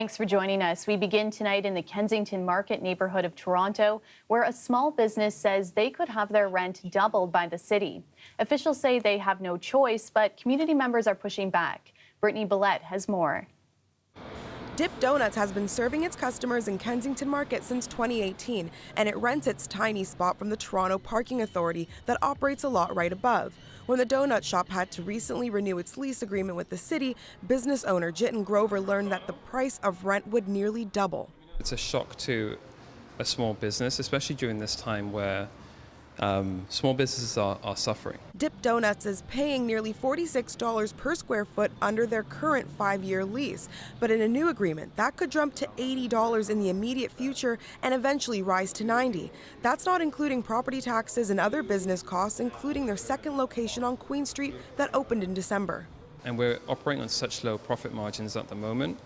Thanks for joining us. We begin tonight in the Kensington Market neighborhood of Toronto, where a small business says they could have their rent doubled by the city. Officials say they have no choice, but community members are pushing back. Brittany Billette has more. Dip Donuts has been serving its customers in Kensington Market since 2018, and it rents its tiny spot from the Toronto Parking Authority that operates a lot right above. When the donut shop had to recently renew its lease agreement with the city, business owner Jitten Grover learned that the price of rent would nearly double. It's a shock to a small business, especially during this time where small businesses are suffering. Dip Donuts is paying nearly $46 per square foot under their current 5-year lease. But in a new agreement, that could jump to $80 in the immediate future and eventually rise to $90. That's not including property taxes and other business costs, including their second location on Queen Street that opened in December. And we're operating on such low profit margins at the moment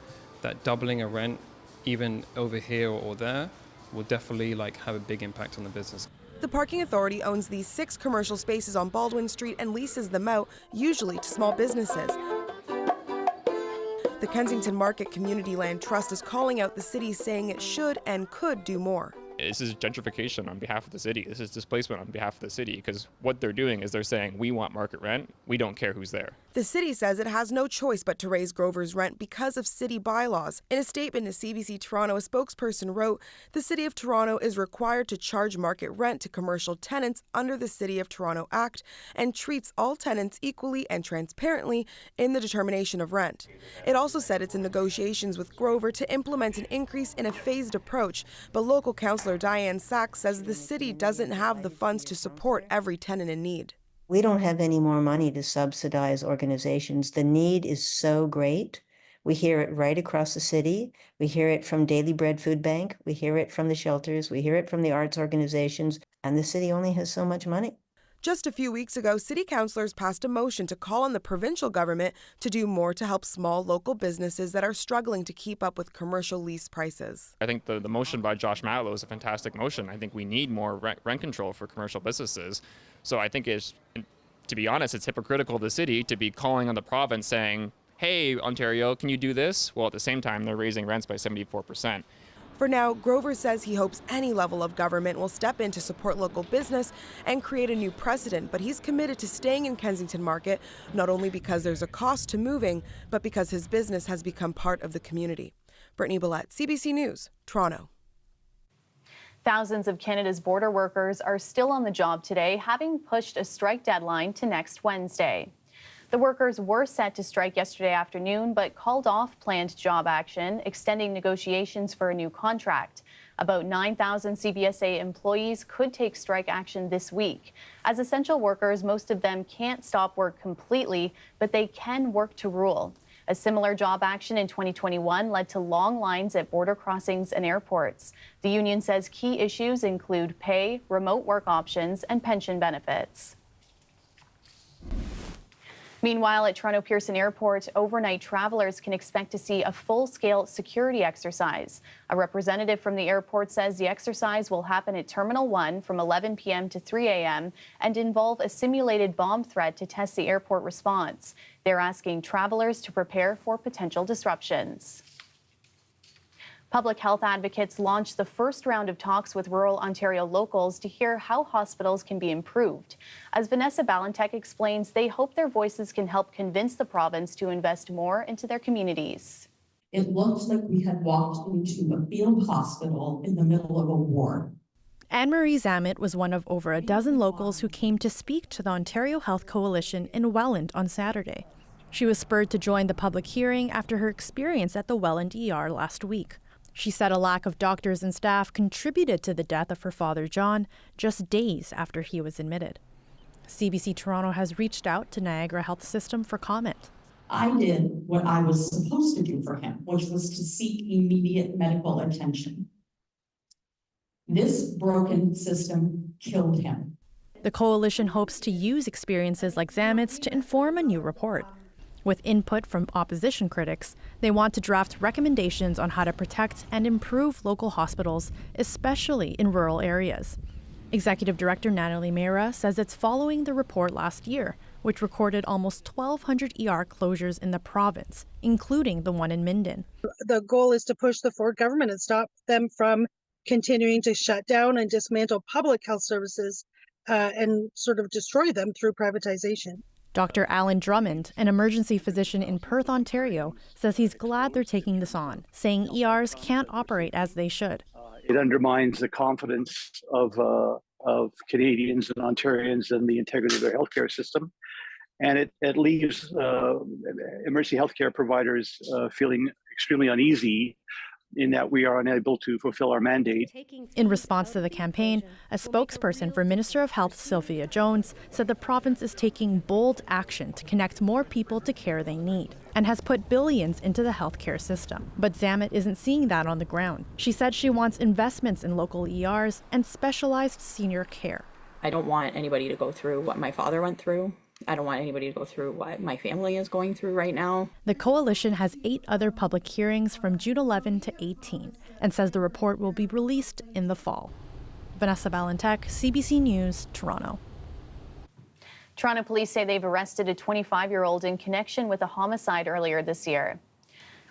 that doubling a rent, even over here or there, will definitely have a big impact on the business. The Parking Authority owns these 6 commercial spaces on Baldwin Street and leases them out, usually to small businesses. The Kensington Market Community Land Trust is calling out the city, saying it should and could do more. This is gentrification on behalf of the city. This is displacement on behalf of the city, because what they're doing is they're saying, we want market rent, we don't care who's there. The city says it has no choice but to raise Grover's rent because of city bylaws. In a statement to CBC Toronto, a spokesperson wrote, "The City of Toronto is required to charge market rent to commercial tenants under the City of Toronto Act and treats all tenants equally and transparently in the determination of rent." It also said it's in negotiations with Grover to implement an increase in a phased approach, but local councillor Diane Sachs says the city doesn't have the funds to support every tenant in need. We don't have any more money to subsidize organizations. The need is so great. We hear it right across the city. We hear it from Daily Bread Food Bank. We hear it from the shelters. We hear it from the arts organizations. And the city only has so much money. Just a few weeks ago, city councillors passed a motion to call on the provincial government to do more to help small local businesses that are struggling to keep up with commercial lease prices. I think the motion by Josh Matlow is a fantastic motion. I think we need more rent control for commercial businesses. So I think to be honest, it's hypocritical of the city to be calling on the province saying, hey, Ontario, can you do this? Well, at the same time, they're raising rents by 74%. For now, Grover says he hopes any level of government will step in to support local business and create a new precedent, but he's committed to staying in Kensington Market, not only because there's a cost to moving, but because his business has become part of the community. Brittany Billette, CBC News, Toronto. Thousands of Canada's border workers are still on the job today, having pushed a strike deadline to next Wednesday. The workers were set to strike yesterday afternoon, but called off planned job action, extending negotiations for a new contract. About 9,000 CBSA employees could take strike action this week. As essential workers, most of them can't stop work completely, but they can work to rule. A similar job action in 2021 led to long lines at border crossings and airports. The union says key issues include pay, remote work options, and pension benefits. Meanwhile, at Toronto Pearson Airport, overnight travelers can expect to see a full-scale security exercise. A representative from the airport says the exercise will happen at Terminal 1 from 11 p.m. to 3 a.m. and involve a simulated bomb threat to test the airport response. They're asking travelers to prepare for potential disruptions. Public health advocates launched the first round of talks with rural Ontario locals to hear how hospitals can be improved. As Vanessa Ballantyne explains, they hope their voices can help convince the province to invest more into their communities. It looked like we had walked into a field hospital in the middle of a war. Anne-Marie Zamet was one of over a dozen locals who came to speak to the Ontario Health Coalition in Welland on Saturday. She was spurred to join the public hearing after her experience at the Welland ER last week. She said a lack of doctors and staff contributed to the death of her father, John, just days after he was admitted. CBC Toronto has reached out to Niagara Health System for comment. I did what I was supposed to do for him, which was to seek immediate medical attention. This broken system killed him. The coalition hopes to use experiences like Zamet's to inform a new report. With input from opposition critics, they want to draft recommendations on how to protect and improve local hospitals, especially in rural areas. Executive Director Natalie Mehra says it's following the report last year, which recorded almost 1,200 ER closures in the province, including the one in Minden. The goal is to push the Ford government and stop them from continuing to shut down and dismantle public health services and sort of destroy them through privatization. Dr. Alan Drummond, an emergency physician in Perth, Ontario, says he's glad they're taking this on, saying ERs can't operate as they should. It undermines the confidence of Canadians and Ontarians in the integrity of their healthcare system. And it leaves emergency healthcare providers feeling extremely uneasy in that we are unable to fulfill our mandate. In response to the campaign, a spokesperson for Minister of Health Sylvia Jones said the province is taking bold action to connect more people to care they need and has put billions into the healthcare system. But Zamet isn't seeing that on the ground. She said she wants investments in local ERs and specialized senior care. I don't want anybody to go through what my father went through. I don't want anybody to go through what my family is going through right now. The coalition has 8 other public hearings from June 11 to 18 and says the report will be released in the fall. Vanessa Ballantyne, CBC News, Toronto. Toronto police say they've arrested a 25-year-old in connection with a homicide earlier this year.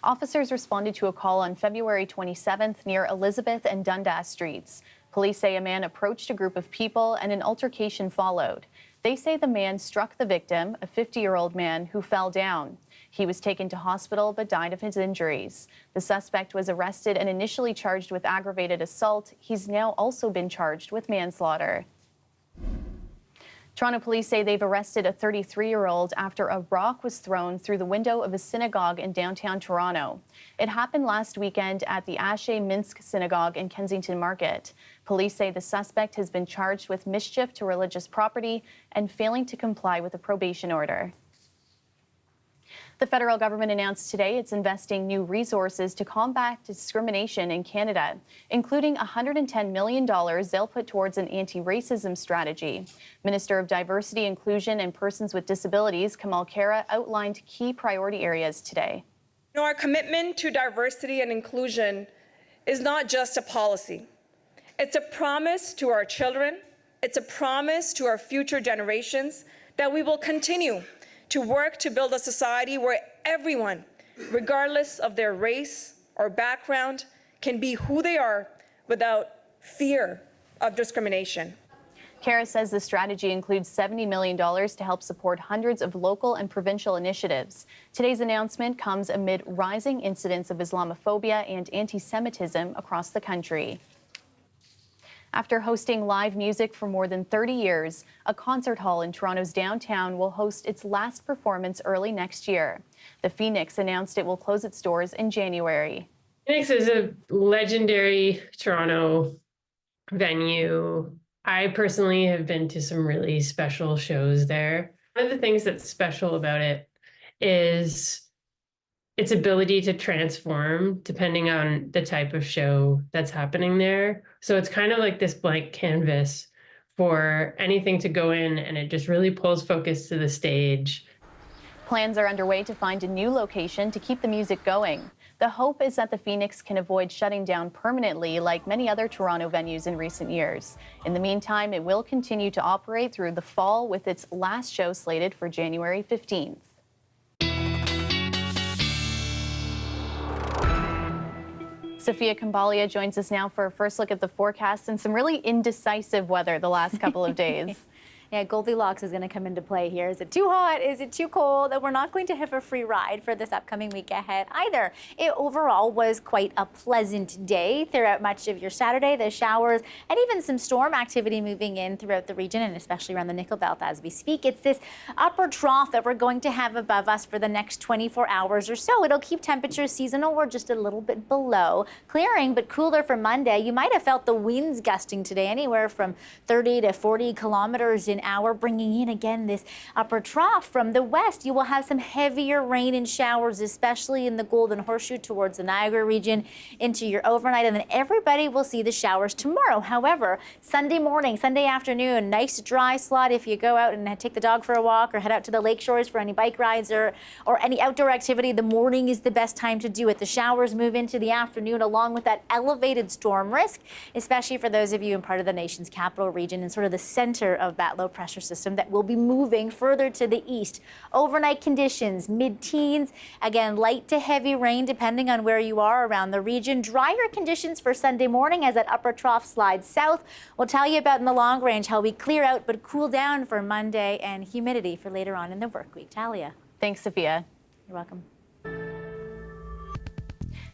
Officers responded to a call on February 27th near Elizabeth and Dundas Streets. Police say a man approached a group of people and an altercation followed. They say the man struck the victim, a 50-year-old man who fell down. He was taken to hospital but died of his injuries. The suspect was arrested and initially charged with aggravated assault. He's now also been charged with manslaughter. Toronto police say they've arrested a 33-year-old after a rock was thrown through the window of a synagogue in downtown Toronto. It happened last weekend at the Ashe Minsk Synagogue in Kensington Market. Police say the suspect has been charged with mischief to religious property and failing to comply with a probation order. The federal government announced today it's investing new resources to combat discrimination in Canada, including $110 million they'll put towards an anti-racism strategy. Minister of Diversity, Inclusion and Persons with Disabilities, Kamal Khera, outlined key priority areas today. Our commitment to diversity and inclusion is not just a policy. It's a promise to our children. It's a promise to our future generations that we will continue to work to build a society where everyone, regardless of their race or background, can be who they are without fear of discrimination. Khera says the strategy includes $70 million to help support hundreds of local and provincial initiatives. Today's announcement comes amid rising incidents of Islamophobia and anti-Semitism across the country. After hosting live music for more than 30 years, a concert hall in Toronto's downtown will host its last performance early next year. The Phoenix announced it will close its doors in January. Phoenix is a legendary Toronto venue. I personally have been to some really special shows there. One of the things that's special about it is its ability to transform depending on the type of show that's happening there. So it's kind of like this blank canvas for anything to go in, and it just really pulls focus to the stage. Plans are underway to find a new location to keep the music going. The hope is that the Phoenix can avoid shutting down permanently like many other Toronto venues in recent years. In the meantime, it will continue to operate through the fall with its last show slated for January 15th. Sophia Kambalia joins us now for a first look at the forecast and some really indecisive weather the last couple of days. Yeah, Goldilocks is going to come into play here. Is it too hot? Is it too cold? And we're not going to have a free ride for this upcoming week ahead either. It overall was quite a pleasant day throughout much of your Saturday. The showers and even some storm activity moving in throughout the region and especially around the Nickel Belt as we speak. It's this upper trough that we're going to have above us for the next 24 hours or so. It'll keep temperatures seasonal or just a little bit below. Clearing but cooler for Monday. You might have felt the winds gusting today anywhere from 30 to 40 kilometers an hour, bringing in again this upper trough from the west. You will have some heavier rain and showers, especially in the Golden Horseshoe towards the Niagara region into your overnight, and then everybody will see the showers tomorrow. However, Sunday morning, Sunday afternoon, nice dry slot if you go out and take the dog for a walk or head out to the lake shores for any bike rides or any outdoor activity. The morning is the best time to do it. The showers move into the afternoon along with that elevated storm risk, especially for those of you in part of the nation's capital region and sort of the center of that low pressure system that will be moving further to the east. Overnight conditions, mid-teens. Again, light to heavy rain depending on where you are around the region. Drier conditions for Sunday morning as that upper trough slides south. We'll tell you about in the long range how we clear out but cool down for Monday, and humidity for later on in the work week. Talia. Thanks, Sophia. You're welcome.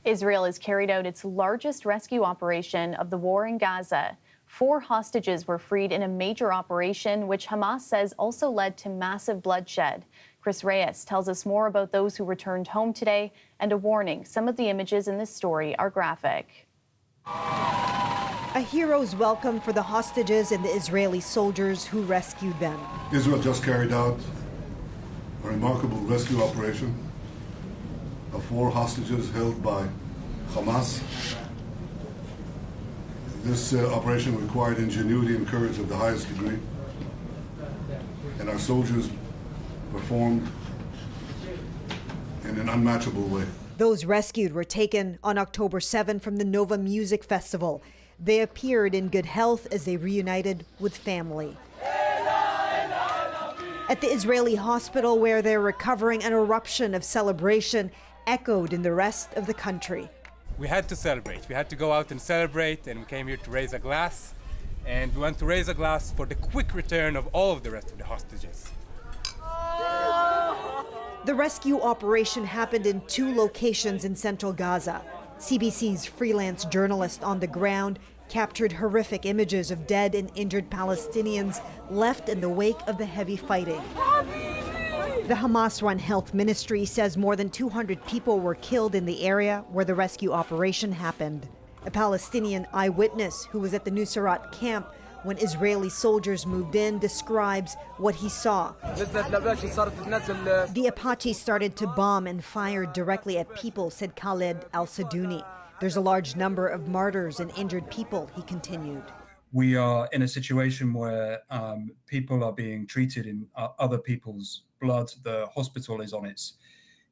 Israel has carried out its largest rescue operation of the war in Gaza. 4 hostages were freed in a major operation, which Hamas says also led to massive bloodshed. Chris Reyes tells us more about those who returned home today, and a warning: some of the images in this story are graphic. A hero's welcome for the hostages and the Israeli soldiers who rescued them. Israel just carried out a remarkable rescue operation of 4 hostages held by Hamas. This operation required ingenuity and courage of the highest degree, and our soldiers performed in an unmatchable way. Those rescued were taken on October 7 from the Nova Music Festival. They appeared in good health as they reunited with family. At the Israeli hospital where they're recovering, an eruption of celebration echoed in the rest of the country. We had to celebrate. We had to go out and celebrate, and we came here to raise a glass. And we want to raise a glass for the quick return of all of the rest of the hostages. The rescue operation happened in 2 locations in central Gaza. CBC's freelance journalist on the ground captured horrific images of dead and injured Palestinians left in the wake of the heavy fighting. The Hamas-run health ministry says more than 200 people were killed in the area where the rescue operation happened. A Palestinian eyewitness who was at the Nusayrat camp when Israeli soldiers moved in describes what he saw. The Apache started to bomb and fired directly at people, said Khaled al-Sadouni. There's a large number of martyrs and injured people, he continued. We are in a situation where people are being treated in other people's blood. The hospital is on its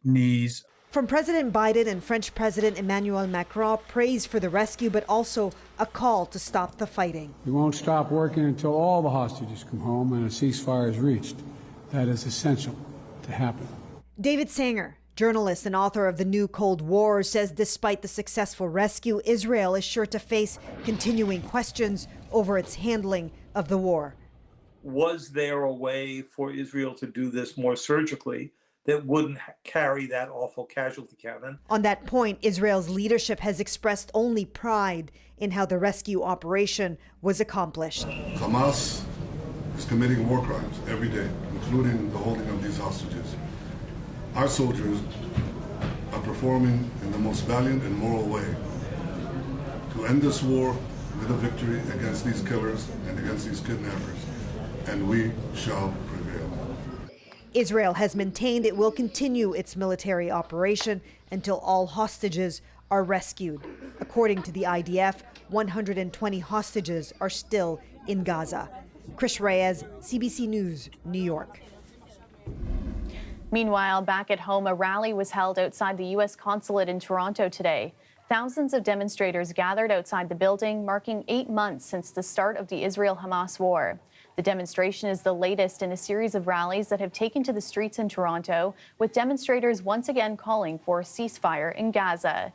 knees. From President Biden and French President Emmanuel Macron, praise for the rescue, but also a call to stop the fighting. We won't stop working until all the hostages come home and a ceasefire is reached. That is essential to happen. David Sanger, journalist and author of The New Cold War, says despite the successful rescue, Israel is sure to face continuing questions over its handling of the war. Was there a way for Israel to do this more surgically that wouldn't carry that awful casualty count? On that point, Israel's leadership has expressed only pride in how the rescue operation was accomplished. Hamas is committing war crimes every day, including the holding of these hostages. Our soldiers are performing in the most valiant and moral way to end this war with a victory against these killers and against these kidnappers, and we shall prevail. Israel has maintained it will continue its military operation until all hostages are rescued. According to the IDF, 120 hostages are still in Gaza. Chris Reyes, CBC News, New York. Meanwhile, back at home, a rally was held outside the U.S. consulate in Toronto today. Thousands of demonstrators gathered outside the building, marking 8 months since the start of the Israel-Hamas war. The demonstration is the latest in a series of rallies that have taken to the streets in Toronto, with demonstrators once again calling for a ceasefire in Gaza.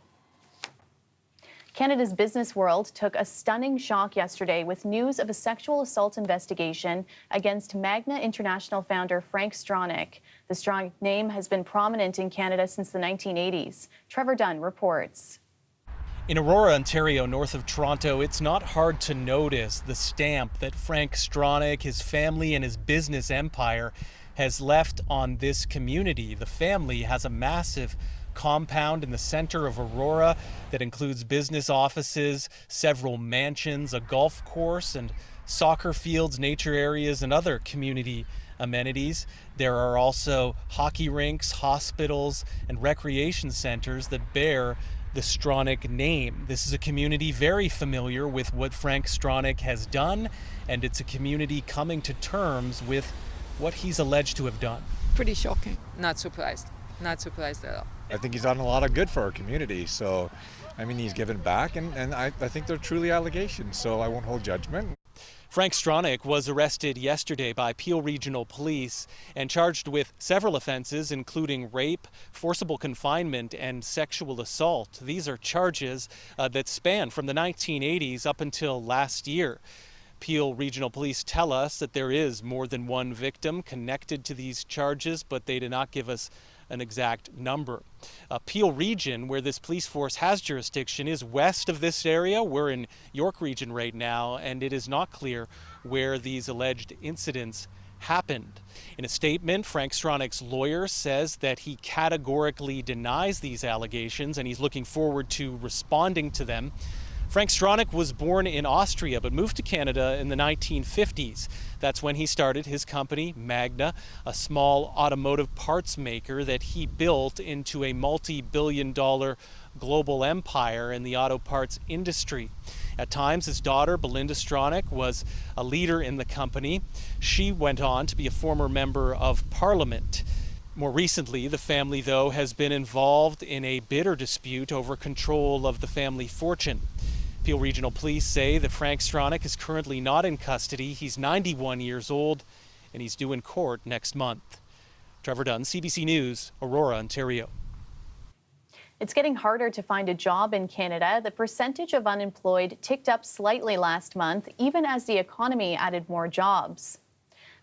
Canada's business world took a stunning shock yesterday with news of a sexual assault investigation against Magna International founder Frank Stronach. The Stronach name has been prominent in Canada since the 1980s. Trevor Dunn reports. In Aurora, Ontario, north of Toronto, it's not hard to notice the stamp that Frank Stronach, his family, and his business empire has left on this community. The family has a massive compound in the center of Aurora that includes business offices, several mansions, a golf course, and soccer fields, nature areas, and other community amenities. There are also hockey rinks, hospitals, and recreation centers that bear the Stronach name. This is a community very familiar with what Frank Stronach has done, and it's a community coming to terms with what he's alleged to have done. Pretty shocking. Not surprised. Not surprised at all. I think he's done a lot of good for our community. So, I mean, he's given back, and I think they're truly allegations, so I won't hold judgment. Frank Stronach was arrested yesterday by Peel Regional Police and charged with several offenses, including rape, forcible confinement, and sexual assault. These are charges that span from the 1980s up until last year. Peel Regional Police tell us that there is more than one victim connected to these charges, but they did not give us an exact number. Peel Region, where this police force has jurisdiction, is west of this area. We're in York Region right now, and it is not clear where these alleged incidents happened. In a statement, Frank Stronach's lawyer says that he categorically denies these allegations and he's looking forward to responding to them. Frank Stronach was born in Austria but moved to Canada in the 1950s. That's when he started his company, Magna, a small automotive parts maker that he built into a multi-billion-dollar global empire in the auto parts industry. At times, his daughter, Belinda Stronach, was a leader in the company. She went on to be a former member of Parliament. More recently, the family, though, has been involved in a bitter dispute over control of the family fortune. Peel Regional Police say that Frank Stronach is currently not in custody. He's 91 years old, and he's due in court next month. Trevor Dunn, CBC News, Aurora, Ontario. It's getting harder to find a job in Canada. The percentage of unemployed ticked up slightly last month, even as the economy added more jobs.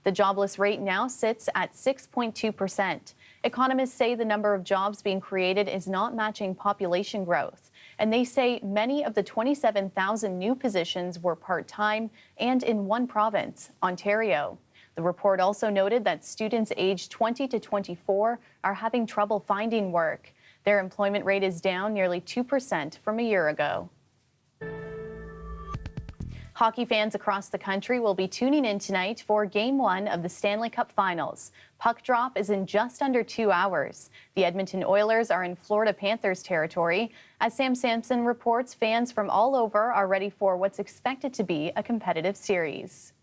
The jobless rate now sits at 6.2%. Economists say the number of jobs being created is not matching population growth. And they say many of the 27,000 new positions were part-time and in one province, Ontario. The report also noted that students aged 20 to 24 are having trouble finding work. Their employment rate is down nearly 2% from a year ago. Hockey fans across the country will be tuning in tonight for Game 1 of the Stanley Cup Finals. Puck drop is in just under 2 hours. The Edmonton Oilers are in Florida Panthers territory. As Sam Sampson reports, fans from all over are ready for what's expected to be a competitive series.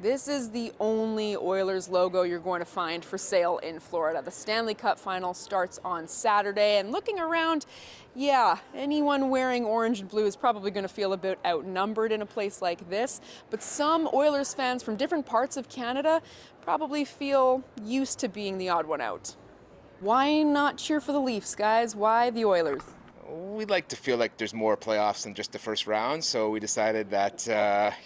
This is the only Oilers logo you're going to find for sale in Florida. The Stanley Cup Final starts on Saturday, and looking around, yeah, anyone wearing orange and blue is probably going to feel a bit outnumbered in a place like this. But some Oilers fans from different parts of Canada probably feel used to being the odd one out. Why not cheer for the Leafs, guys? Why the Oilers? We'd like to feel like there's more playoffs than just the first round, so we decided that,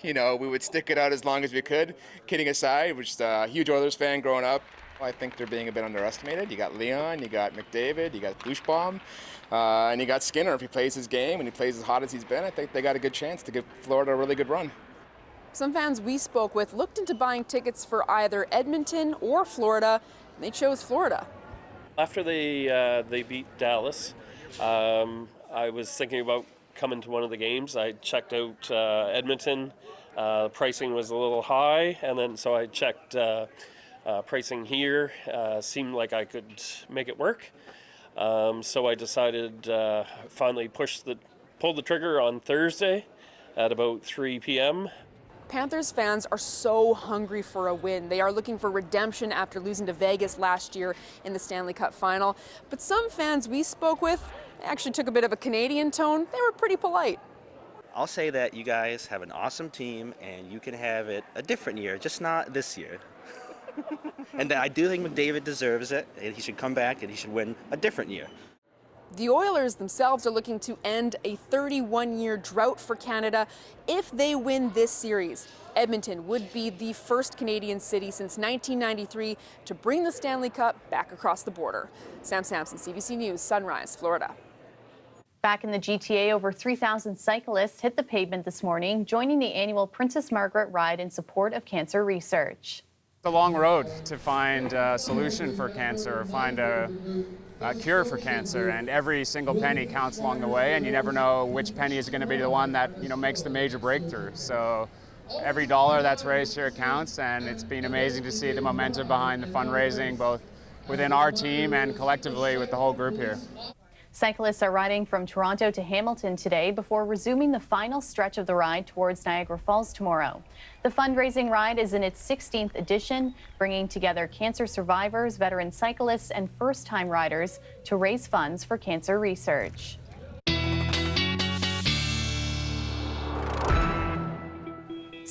we would stick it out as long as we could. Kidding aside, we're just a huge Oilers fan growing up. I think they're being a bit underestimated. You got Leon, you got McDavid, you got Bushbaum, and you got Skinner. If he plays his game and he plays as hot as he's been, I think they got a good chance to give Florida a really good run. Some fans we spoke with looked into buying tickets for either Edmonton or Florida, and they chose Florida. After they beat Dallas, I was thinking about coming to one of the games. I checked out Edmonton. Pricing was a little high, and then so I checked pricing here. Seemed like I could make it work. So I decided, finally pulled the trigger on Thursday at about 3 p.m. Panthers fans are so hungry for a win. They are looking for redemption after losing to Vegas last year in the Stanley Cup Final. But some fans we spoke with actually took a bit of a Canadian tone. They were pretty polite. I'll say that you guys have an awesome team and you can have it a different year, just not this year. And I do think McDavid deserves it, and he should come back and he should win a different year. The Oilers themselves are looking to end a 31-year drought for Canada if they win this series. Edmonton would be the first Canadian city since 1993 to bring the Stanley Cup back across the border. Sam Sampson, CBC News, Sunrise, Florida. Back in the GTA, over 3,000 cyclists hit the pavement this morning, joining the annual Princess Margaret Ride in support of cancer research. It's a long road to find a solution for cancer, find a cure for cancer, and every single penny counts along the way, and you never know which penny is going to be the one that makes the major breakthrough. So every dollar that's raised here counts, and it's been amazing to see the momentum behind the fundraising, both within our team and collectively with the whole group here. Cyclists are riding from Toronto to Hamilton today before resuming the final stretch of the ride towards Niagara Falls tomorrow. The fundraising ride is in its 16th edition, bringing together cancer survivors, veteran cyclists, and first-time riders to raise funds for cancer research.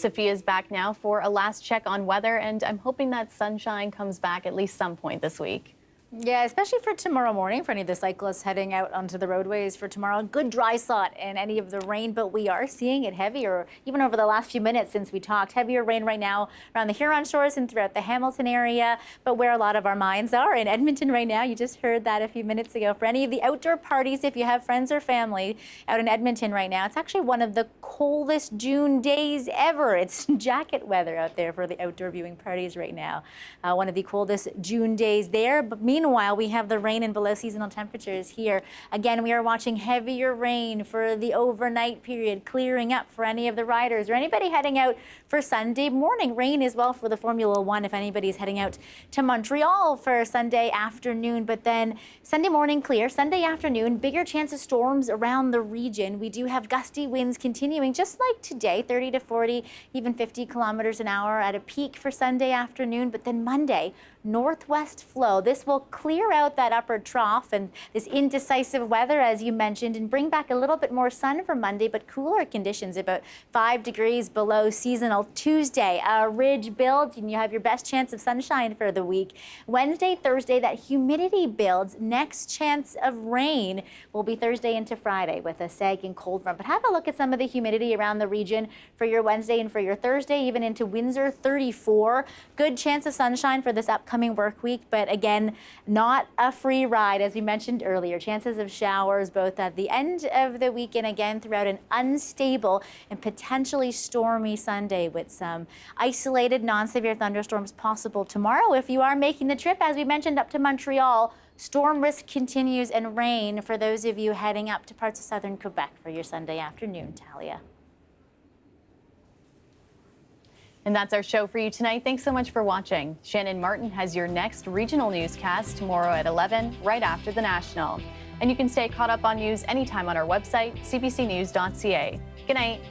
Sophia's back now for a last check on weather, and I'm hoping that sunshine comes back at least some point this week. Yeah, especially for tomorrow morning, for any of the cyclists heading out onto the roadways for tomorrow. Good dry spot in any of the rain, but we are seeing it heavier, even over the last few minutes since we talked. Heavier rain right now around the Huron shores and throughout the Hamilton area, but where a lot of our minds are in Edmonton right now. You just heard that a few minutes ago. For any of the outdoor parties, if you have friends or family out in Edmonton right now, it's actually one of the coldest June days ever. It's jacket weather out there for the outdoor viewing parties right now. One of the coldest June days there, but meanwhile, we have the rain and below seasonal temperatures here. Again, we are watching heavier rain for the overnight period, clearing up for any of the riders or anybody heading out for Sunday morning. Rain as well for the Formula One if anybody's heading out to Montreal for Sunday afternoon. But then Sunday morning clear, Sunday afternoon, bigger chance of storms around the region. We do have gusty winds continuing just like today, 30 to 40, even 50 kilometers an hour at a peak for Sunday afternoon. But then Monday, northwest flow. This will clear out that upper trough and this indecisive weather, as you mentioned, and bring back a little bit more sun for Monday, but cooler conditions, about 5 degrees below seasonal. Tuesday, a ridge builds and you have your best chance of sunshine for the week. Wednesday, Thursday, that humidity builds. Next chance of rain will be Thursday into Friday with a sagging cold front. But have a look at some of the humidity around the region for your Wednesday and for your Thursday, even into Windsor, 34. Good chance of sunshine for this upcoming work week, but again, not a free ride, as we mentioned earlier. Chances of showers both at the end of the week and again throughout an unstable and potentially stormy Sunday with some isolated non-severe thunderstorms possible tomorrow. If you are making the trip, as we mentioned, up to Montreal, storm risk continues and rain for those of you heading up to parts of southern Quebec for your Sunday afternoon. Talia. And that's our show for you tonight. Thanks so much for watching. Shannon Martin has your next regional newscast tomorrow at 11, right after the national. And you can stay caught up on news anytime on our website, cbcnews.ca. Good night.